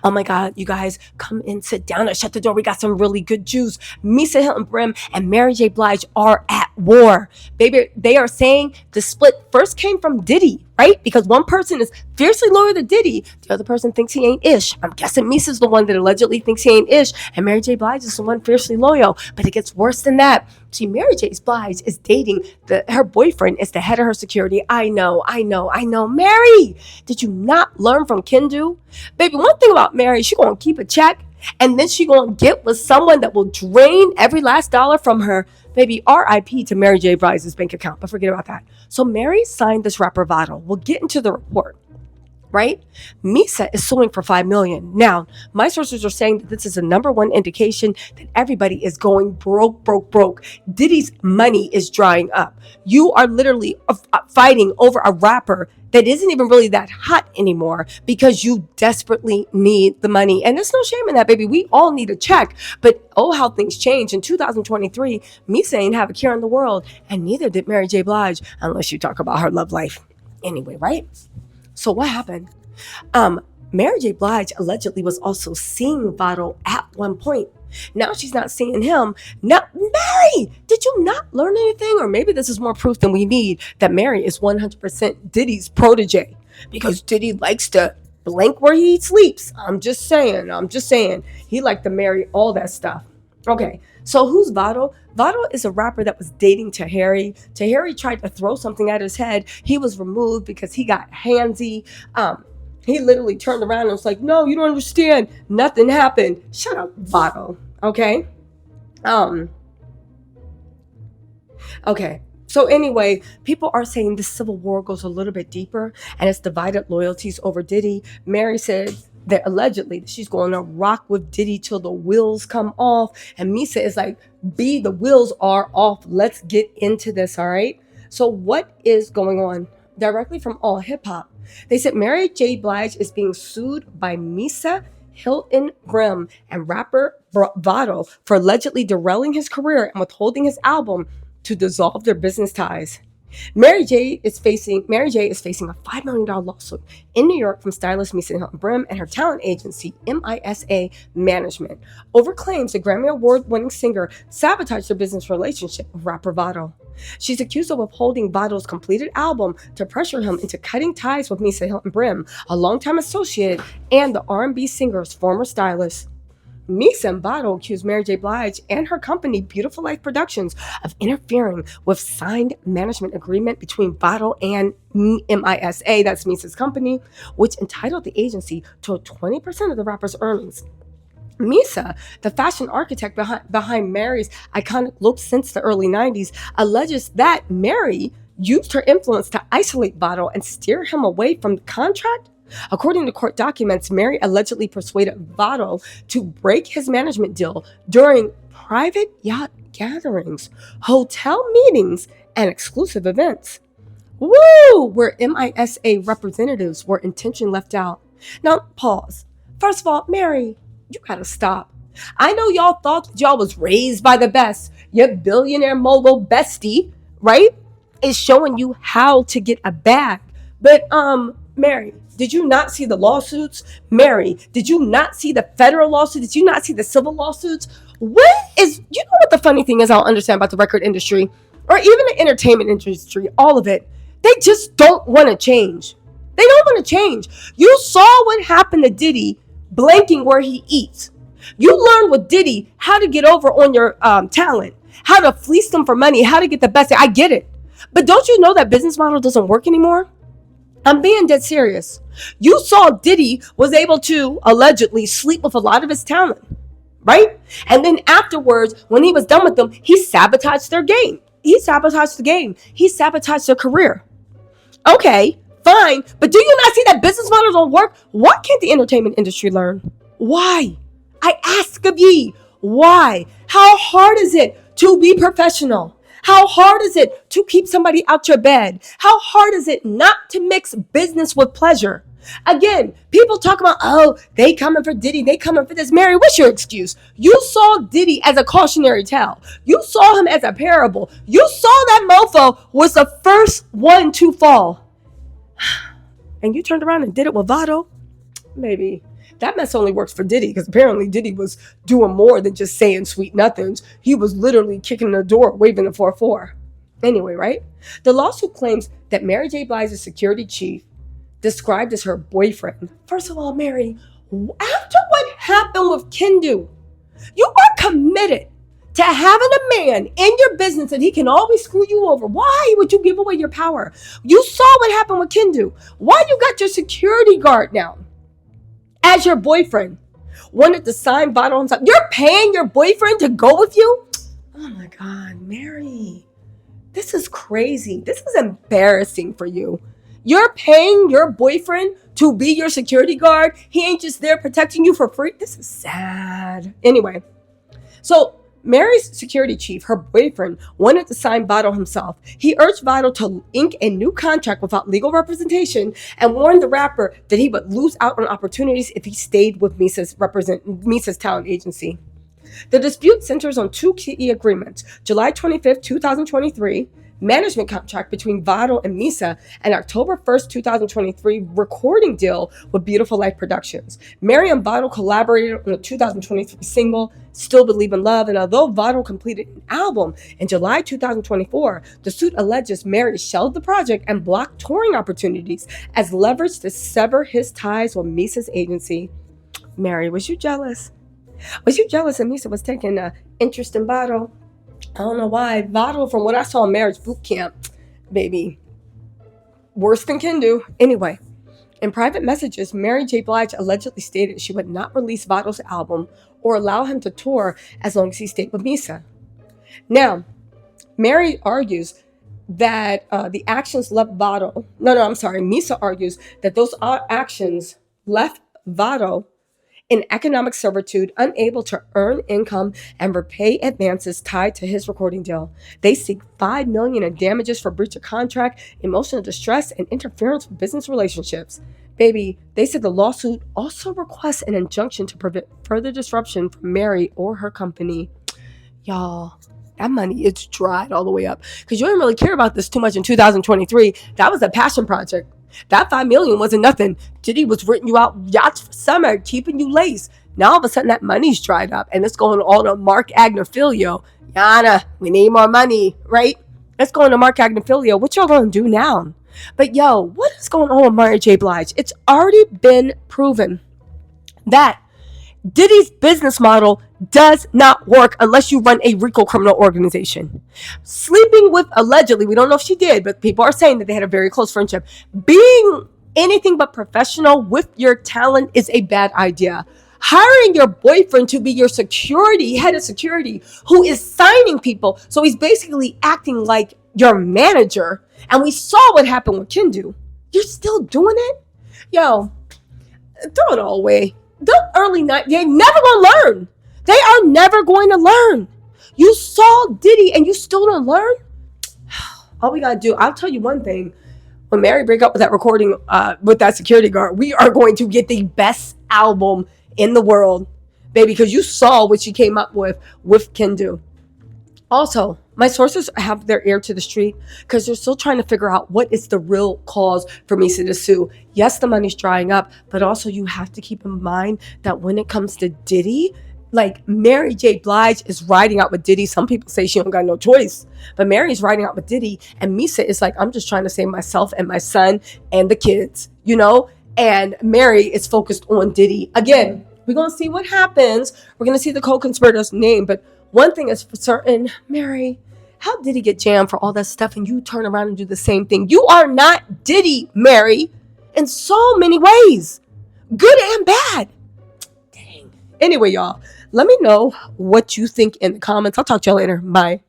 Oh my God, you guys, come in, sit down, and shut the door. We got some really good juice. Misa Hilton Brim and Mary J. Blige are at war. Baby, they are saying the split first came from Diddy, right? Because one person is fiercely loyal to Diddy, the other person thinks he ain't ish. I'm guessing Misa's the one that allegedly thinks he ain't ish, and Mary J. Blige is the one fiercely loyal. But it gets worse than that. See, Mary J. Blige is dating her boyfriend is the head of her security. I know. Mary, did you not learn from Kendu? Baby, one thing about Mary, she gonna keep a check, and then she gonna get with someone that will drain every last dollar from her. Baby, RIP to Mary J. Blige's bank account, but forget about that. So Mary signed this rapper Vado. We'll get into the report. Right? Misa is suing for $5 million. Now, my sources are saying that this is the number one indication that everybody is going broke. Diddy's money is drying up. You are literally fighting over a rapper that isn't even really that hot anymore because you desperately need the money. And there's no shame in that, baby. We all need a check. But oh, how things change. In 2023, Misa ain't have a care in the world, and neither did Mary J. Blige, unless you talk about her love life. Anyway, right? So what happened? Mary J. Blige allegedly was also seeing Vado at one point. Now she's not seeing him. Now, Mary, did you not learn anything? Or maybe this is more proof than we need that Mary is 100% Diddy's protege, because Diddy likes to blank where he sleeps. I'm just saying. He liked to marry all that stuff. Okay, so who's Vado? Vado is a rapper that was dating Tahiri. Tahiri tried to throw something at his head. He was removed because he got handsy. He literally turned around and was like, no, you don't understand. Nothing happened. Shut up, Vado. Okay? Okay. So anyway, people are saying this civil war goes a little bit deeper, and it's divided loyalties over Diddy. Mary said that allegedly she's going to rock with Diddy till the wheels come off. And Misa is like, the wheels are off. Let's get into this, all right? So what is going on? Directly from All Hip Hop, they said Mary J. Blige is being sued by Misa, Hylton, Brim, and rapper Vado for allegedly derailing his career and withholding his album to dissolve their business ties. Mary J is facing a $5 million lawsuit in New York from stylist Misa Hylton Brim and her talent agency, Misa Management, over claims the Grammy Award-winning singer sabotaged their business relationship with rapper Vado. She's accused of withholding Vado's completed album to pressure him into cutting ties with Misa Hylton Brim, a longtime associate and the R&B singer's former stylist. Misa and Vado accused Mary J. Blige and her company, Beautiful Life Productions, of interfering with signed management agreement between Vado and Misa, that's Misa's company, which entitled the agency to 20% of the rapper's earnings. Misa, the fashion architect behind Mary's iconic look since the early 90s, alleges that Mary used her influence to isolate Vado and steer him away from the contract. According to court documents, Mary allegedly persuaded Vado to break his management deal during private yacht gatherings, hotel meetings, and exclusive events. Woo! Where MISA representatives were intentionally left out. Now, pause. First of all, Mary, you gotta stop. I know y'all thought that y'all was raised by the best. Your billionaire mogul bestie, right, is showing you how to get a bag. But, Mary, did you not see the lawsuits? Mary, did you not see the federal lawsuits? Did you not see the civil lawsuits? You know what the funny thing is I don't understand about the record industry, or even the entertainment industry, all of it? They just don't want to change. They don't want to change. You saw what happened to Diddy blanking where he eats. You learned with Diddy how to get over on your talent, how to fleece them for money, how to get the best. I get it. But don't you know that business model doesn't work anymore? I'm being dead serious. You saw Diddy was able to allegedly sleep with a lot of his talent, right? And then afterwards, when he was done with them, he sabotaged their game. He sabotaged the game. He sabotaged their career. Okay, fine. But do you not see that business models don't work? What can't the entertainment industry learn? Why? I ask of ye, why? How hard is it to be professional? How hard is it to keep somebody out your bed? How hard is it not to mix business with pleasure? Again, people talk about, oh, they coming for Diddy, they coming for this. Mary, what's your excuse? You saw Diddy as a cautionary tale. You saw him as a parable. You saw that mofo was the first one to fall. And you turned around and did it with Vado? Maybe That mess only works for Diddy, because apparently Diddy was doing more than just saying sweet nothings. He was literally kicking the door, waving the 4-4. Anyway, right? The lawsuit claims that Mary J. Blige's security chief, described as her boyfriend. First of all, Mary, after what happened with Kendu, you are committed to having a man in your business and he can always screw you over. Why would you give away your power? You saw what happened with Kendu. Why you got your security guard now as your boyfriend? Wanted to sign bottle himself. You're paying your boyfriend to go with you? Oh my God, Mary. This is crazy. This is embarrassing for you. You're paying your boyfriend to be your security guard. He ain't just there protecting you for free. This is sad. Anyway, so Mary's security chief, her boyfriend, wanted to sign Votto himself. He urged Votto to ink a new contract without legal representation and warned the rapper that he would lose out on opportunities if he stayed with Misa's talent agency. The dispute centers on two key agreements: July 25th, 2023, management contract between Votto and Misa, and October 1st, 2023, recording deal with Beautiful Life Productions. Mary and Votto collaborated on the 2023 single, Still Believe in Love, and although Votto completed an album in July 2024, the suit alleges Mary shelved the project and blocked touring opportunities as leverage to sever his ties with Misa's agency. Mary, was you jealous? Was you jealous that Misa was taking interest in Votto? I don't know why. Votto, from what I saw in Marriage Boot Camp, baby, worse than Kendu. Anyway, in private messages, Mary J. Blige allegedly stated she would not release Votto's album or allow him to tour as long as he stayed with Misa. Now, Mary argues that the actions left Votto... Misa argues that those actions left Votto in economic servitude, unable to earn income and repay advances tied to his recording deal. They seek $5 million in damages for breach of contract, emotional distress, and interference with business relationships. Baby, they said the lawsuit also requests an injunction to prevent further disruption from Mary or her company. Y'all, that money is dried all the way up, because you didn't really care about this too much in 2023. That was a passion project. That $5 million wasn't nothing. Diddy was renting you out yachts for summer, keeping you laced. Now all of a sudden that money's dried up and it's going all to Mark Agnifilio. Yana, we need more money, right? It's going to Mark Agnifilio. What y'all gonna do now? But yo, what is going on with Mary J. Blige? It's already been proven that Diddy's business model does not work unless you run a RICO criminal organization. Sleeping with, allegedly, we don't know if she did, but people are saying that they had a very close friendship. Being anything but professional with your talent is a bad idea. Hiring your boyfriend to be your security, head of security, who is signing people, so he's basically acting like your manager. And we saw what happened with Kendu. You're still doing it? Yo, throw it all away. The early night, they're never gonna learn. They are never going to learn. You saw Diddy and you still don't learn? All we gotta do, I'll tell you one thing. When Mary break up with that recording, with that security guard, we are going to get the best album in the world, baby, because you saw what she came up with Kendu. Also, my sources have their ear to the street because they're still trying to figure out what is the real cause for Misa to sue. Yes, the money's drying up, but also you have to keep in mind that when it comes to Diddy, like Mary J. Blige is riding out with Diddy. Some people say she don't got no choice, but Mary's riding out with Diddy, and Misa is like, I'm just trying to save myself and my son and the kids, you know? And Mary is focused on Diddy. Again, we're going to see what happens. We're going to see the co-conspirator's name, but one thing is for certain, Mary, how did he get jammed for all that stuff and you turn around and do the same thing? You are not Diddy, Mary, in so many ways, good and bad. Dang. Anyway, y'all, let me know what you think in the comments. I'll talk to y'all later. Bye.